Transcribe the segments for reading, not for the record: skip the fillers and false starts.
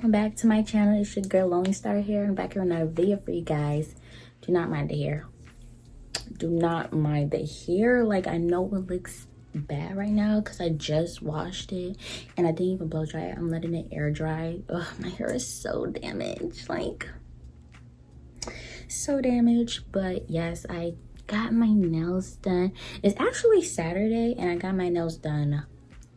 welcome back to my channel. It's your girl Lonely Star here. I'm back here with another video for you guys. Do not mind the hair. Do not mind the hair. Like, I know it looks bad right now because I just washed it and I didn't even blow dry it. I'm letting it air dry. Ugh, my hair is so damaged, like so damaged. But yes, I got my nails done. It's actually Saturday and I got my nails done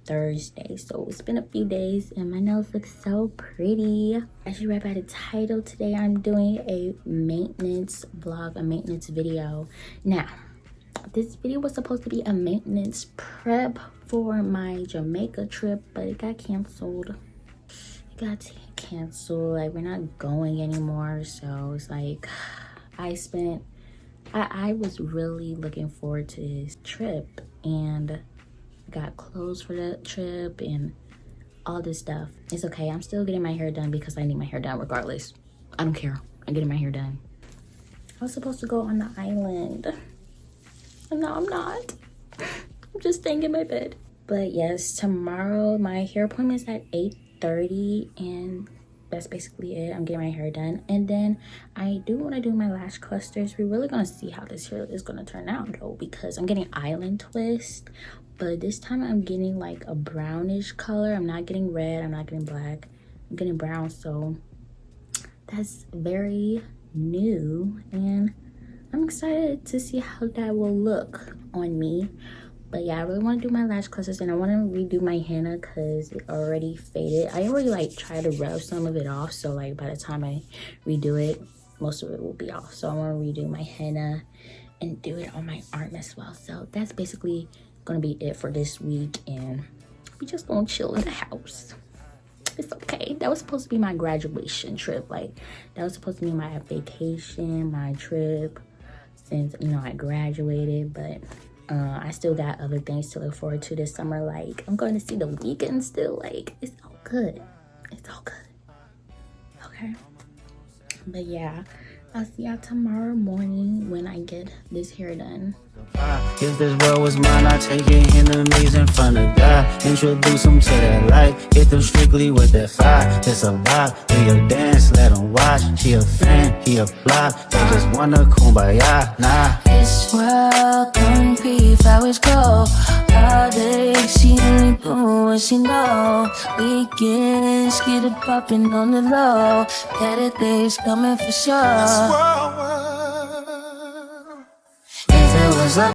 Thursday, so it's been a few days and my nails look so pretty. As you read by the title, today I'm doing a maintenance vlog, a maintenance video. Now, this video was supposed to be a maintenance prep for my Jamaica trip, but it got canceled. Like, we're not going anymore, so it's like I was really looking forward to this trip and got clothes for that trip and all this stuff. It's okay, I'm still getting my hair done because I need my hair done regardless. I don't care, I'm getting my hair done. I was supposed to go on the island and now I'm not. I'm just staying in my bed. But yes, tomorrow my hair appointment is at 8:30 and that's basically it. I'm getting my hair done, and then I do want to do my lash clusters. We're really gonna see how this hair is gonna turn out though, because I'm getting island twist, but this time I'm getting like a brownish color. I'm not getting red, I'm not getting black, I'm getting brown, so that's very new and I'm excited to see how that will look on me. But yeah, I really want to do my lash clusters and I want to redo my henna because it already faded. I already like tried to rub some of it off, so like by the time I redo it, most of it will be off. So I want to redo my henna and do it on my arm as well. So that's basically gonna be it for this week, and we just gonna chill in the house. It's okay. That was supposed to be my graduation trip. Like, that was supposed to be my vacation, my trip, since, you know, I graduated. But I still got other things to look forward to this summer. Like, I'm going to see the weekend still. Like, it's all good. It's all good. Okay. But yeah, I'll see y'all tomorrow morning when I get this hair done. If this world was mine, I'd take your enemies in front of God. Introduce them to that light, hit them strictly with that fire. It's a vibe, do your dance, let them watch. She a fan, he a flop, they just wanna kumbaya, nah. This world can be how it's go. All day, she only doing what she know. Weekends, get it poppin' on the low. Better days coming for sure. If it was up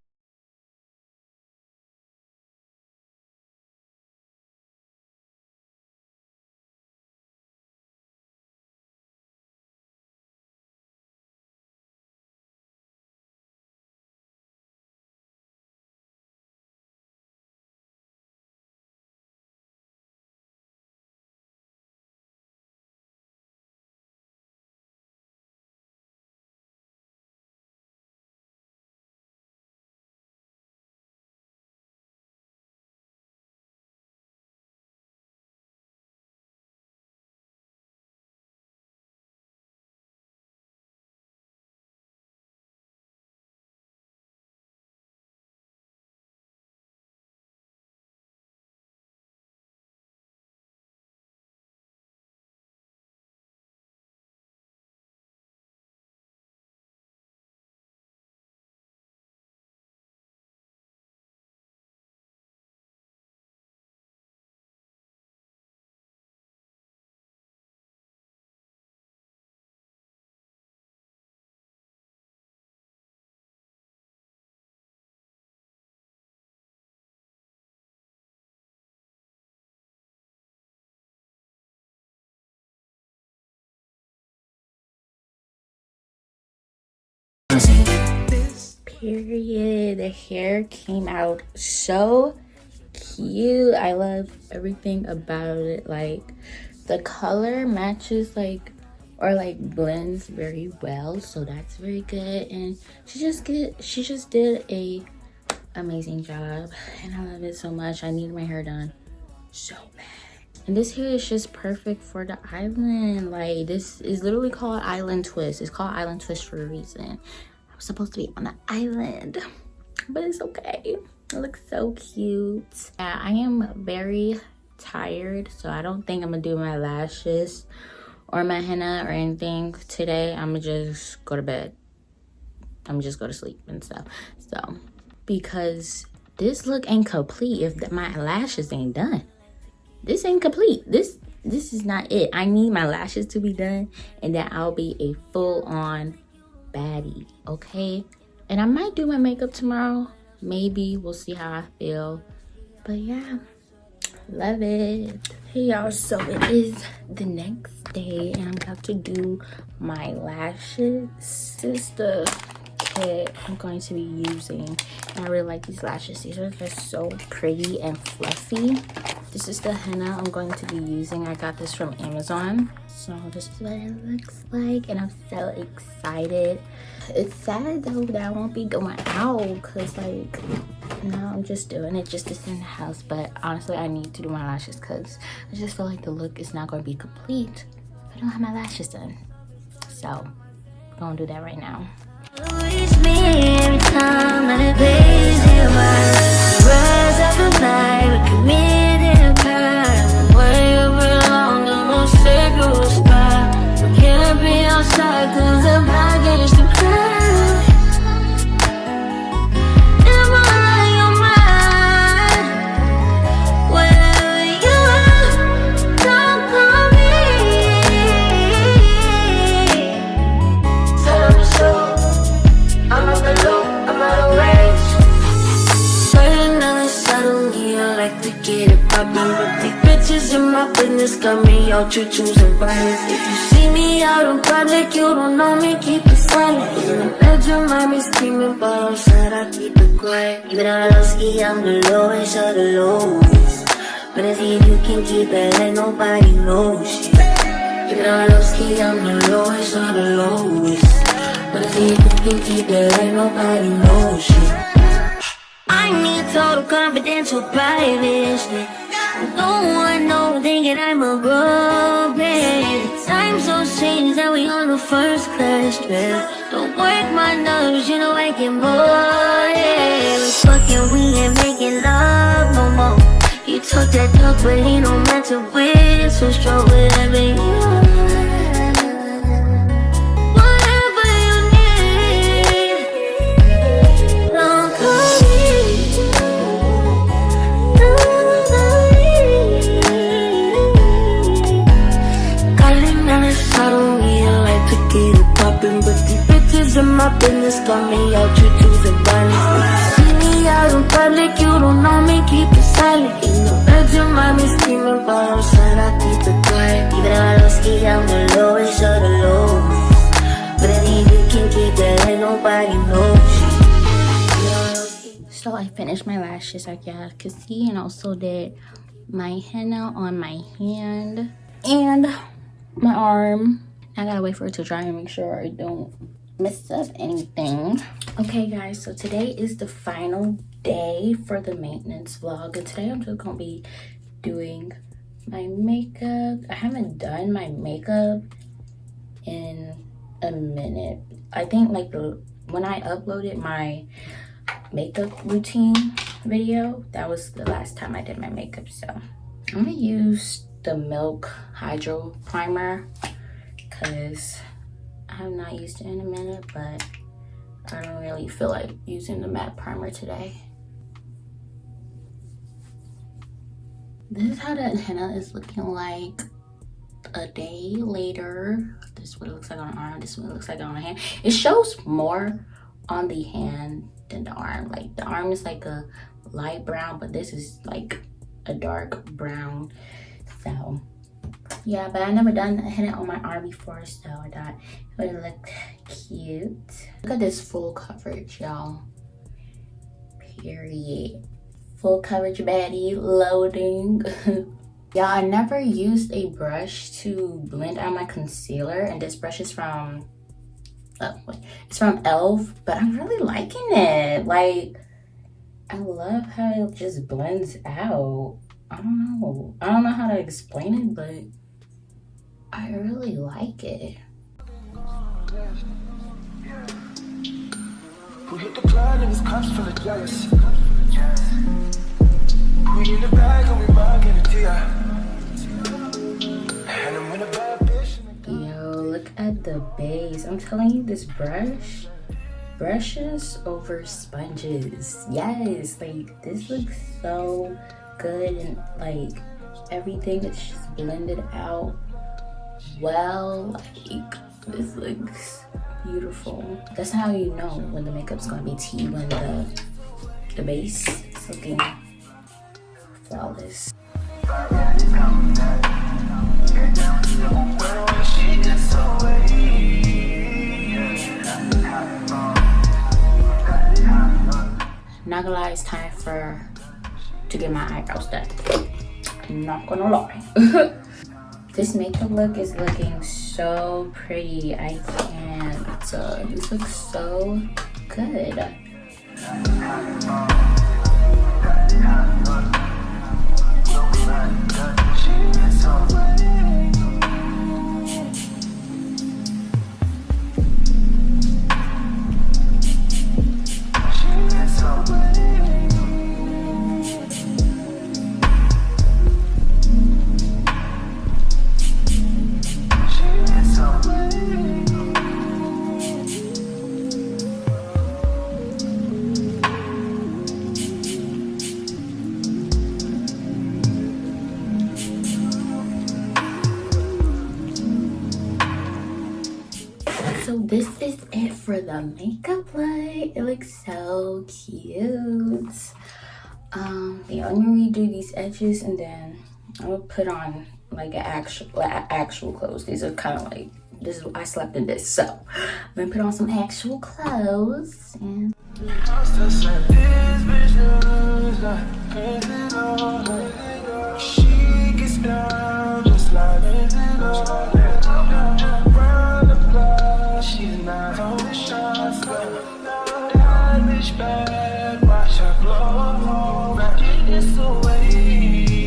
Period. The hair came out so cute. I love everything about it. Like, the color matches, like, or like blends very well, so that's very good. And she just did a amazing job and I love it so much. I need my hair done so bad. And this hair is just perfect for the island. Like, this is literally called island twist. It's called island twist for a reason. I was supposed to be on the island, but it's okay. It looks so cute. Yeah, I am very tired, so I don't think I'm gonna do my lashes or my henna or anything today. I'm gonna just go to bed. I'm gonna just go to sleep and stuff. So, because this look ain't complete if my lashes ain't done. This ain't complete. This is not it. I need my lashes to be done, and then I'll be a full-on baddie, okay? And I might do my makeup tomorrow. Maybe. We'll see how I feel. But yeah, love it. Hey y'all, so it is the next day, and I'm about to do my lashes. This is the kit I'm going to be using, and I really like these lashes. These are just so pretty and fluffy. This is the henna I'm going to be using. I got this from Amazon. So this is what it looks like, and I'm so excited. It's sad though that I won't be going out, because like, now I'm just doing it just to sit in the house. But honestly, I need to do my lashes because I just feel like the look is not going to be complete if I don't have my lashes done. So I'm going to do that right now. Got me out, you choosing violence. If you see me out in public, you don't know me, keep it silent. In the bedroom, I be screaming, but outside I keep it quiet. Even though I low ski, I'm the lowest of the lowest. But I see if you can keep it, like nobody knows shit. Even though I low ski, I'm the lowest of the lowest. But I see if you can keep it, like nobody knows shit. I need total confidential privacy. No one knows, thinking I'm a robot. Time so strange that we on the first class trip. Don't work my nerves, you know I can more. Yeah, we fucking, we ain't making love no more. You took that talk, but he don't matter with. So strong whatever you want. My business got me out, you choosing violence. See me out in public, you don't know me, keep it silent. In the bedroom, I be screaming, but outside I keep it quiet. Even though I low ski, I'm the lowest of the lowest. But I think you can keep it, like nobody knows. So I finished my lashes, like y'all could see, and also did my henna on my hand and my arm. I gotta wait for it to dry and make sure I don't mess up anything. Okay guys, so today is the final day for the maintenance vlog, and today I'm just gonna be doing my makeup. I haven't done my makeup in a minute. I think like when I uploaded my makeup routine video, that was the last time I did my makeup. So I'm gonna use the Milk Hydro Primer because I have not used it in a minute, but I don't really feel like using the matte primer today. This is how that henna is looking like a day later. This is what it looks like on the arm. This is what it looks like on the hand. It shows more on the hand than the arm. Like the arm is like a light brown, but this is like a dark brown. So yeah, but I never done a henna on my arm before, so I thought it would look cute. Look at this full coverage, y'all. Period. Full coverage baddie loading. Yeah, I never used a brush to blend out my concealer, and this brush is from it's from e.l.f., but I'm really liking it. Like, I love how it just blends out. I don't know how to explain it, but I really like it. We hit the club and it's cops full of jealous. We in the bag and we rockin' the TI. And I'm in a bad bitch. Yo, look at the base. I'm telling you, this brushes over sponges. Yes, like this looks so good, and like everything is just blended out well. Like this looks beautiful. That's how you know when the makeup's gonna be tea, when the base is looking flawless. Not gonna lie, it's time to get my eyebrows done. Not gonna lie. This makeup look is looking so pretty. I can't. This looks so good. So this is it for the makeup look. It looks so cute. Yeah, let me redo these edges, and then I'm gonna put on like actual clothes. These are kind of like, I slept in this, so I'm gonna put on some actual clothes. And she gets down just like she's not on shots, that bitch bad, watch her blow, back in this away.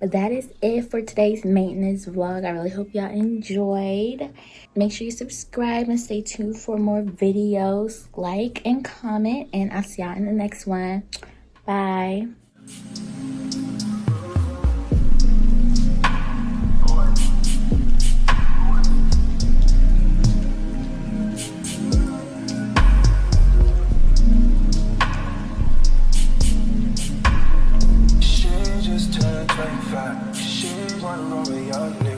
But that is it for today's maintenance vlog. I really hope y'all enjoyed. Make sure you subscribe and stay tuned for more videos. Like and comment, and I'll see y'all in the next one. Bye. She wanna roll with young niggas.